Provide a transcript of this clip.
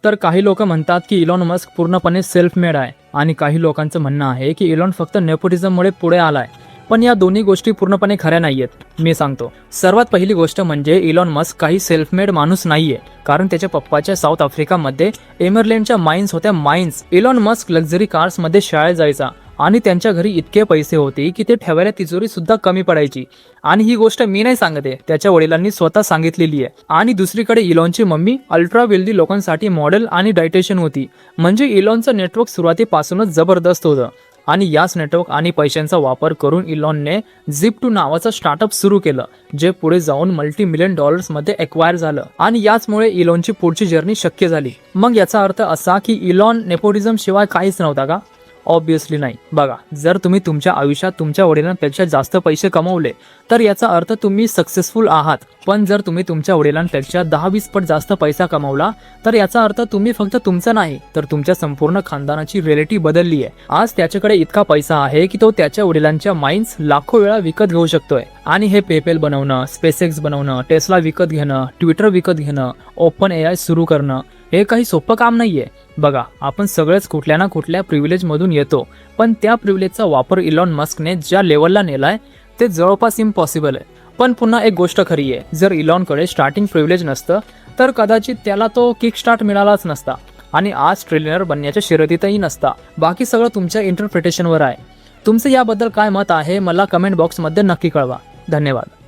तर काही लोक म्हणतात की इलॉन मस्क पूर्णपणे सेल्फ मेड आहे आणि काही लोकांचं म्हणणं आहे की इलॉन फक्त नेपोटिझममुळे पुढे आलाय. पण या दोन्ही गोष्टी पूर्णपणे खऱ्या नाहीयेत. मी सांगतो. सर्वात पहिली गोष्ट म्हणजे इलॉन मस्क काही सेल्फ मेड माणूस नाहीये, कारण त्याच्या पप्पाच्या साऊथ आफ्रिकामध्ये एमरलँडच्या माइन्स होत्या, माइन्स. इलॉन मस्क लक्झरी कार्समध्ये शाळेत जायचा आणि त्यांच्या घरी इतके पैसे होते की ते ठेवायला तिजोरी सुद्धा कमी पडायची. आणि ही गोष्ट मी नाही सांगते, त्याच्या वडिलांनी स्वतः सांगितलेली आहे. आणि दुसरीकडे इलॉनची मम्मी अल्ट्रा वेल्दी लोकांसाठी मॉडेल आणि डायटेशियन होती. म्हणजे इलॉनचं नेटवर्क सुरुवातीपासूनच जबरदस्त होतं. आणि याच नेटवर्क आणि पैशांचा वापर करून इलॉनने झिप2 नावाचं स्टार्टअप सुरू केलं, जे पुढे जाऊन $multi-million मध्ये एक्वायर झालं. आणि याचमुळे इलॉनची पुढची जर्नी शक्य झाली. मग याचा अर्थ असा की इलॉन नेपोटिझम शिवाय काहीच नव्हता का? ऑब्विसली नाही. बघा, जर तुम्ही तुमच्या आयुष्यात तुमच्या वडिलांपेक्षा जास्त पैसे कमवले तर याचा अर्थ तुम्ही सक्सेसफुल आहात. पण जर तुम्ही तुमच्या वडिलांपेक्षा 10-20 पट जास्त पैसा कमवला तर याचा अर्थ तुम्ही फक्त तुमचा नाही तर तुमच्या संपूर्ण खानदानाची रिॲलिटी बदलली आहे. आज त्याच्याकडे इतका पैसा आहे की तो त्याच्या वडिलांच्या माइन्स लाखो वेळा विकत घेऊ शकतोय. आणि हे पेपेल बनवणं, स्पेसएक्स बनवणं, टेस्ला विकत घेणं, ट्विटर विकत घेणं, ओपन AI सुरू करणं हे काही सोपं काम नाहीये. बघा, आपण सगळेच कुठल्या ना कुठल्या प्रिव्हिलेज मधून येतो, पण त्या प्रिव्हिलेजचा वापर इलॉन मस्कने ज्या लेवलला नेलाय ते जवळपास इम्पॉसिबल आहे. पण पुन्हा एक गोष्ट खरी आहे, जर इलॉनकडे स्टार्टिंग प्रिव्हिलेज नसतं तर कदाचित त्याला तो किक स्टार्ट मिळालाच नसता आणि आज ट्रिलियनर बनण्याच्या शर्यतीतही नसता. बाकी सगळं तुमच्या इंटरप्रिटेशनवर आहे. तुमचं याबद्दल काय मत आहे मला कमेंट बॉक्समध्ये नक्की कळवा. धन्यवाद.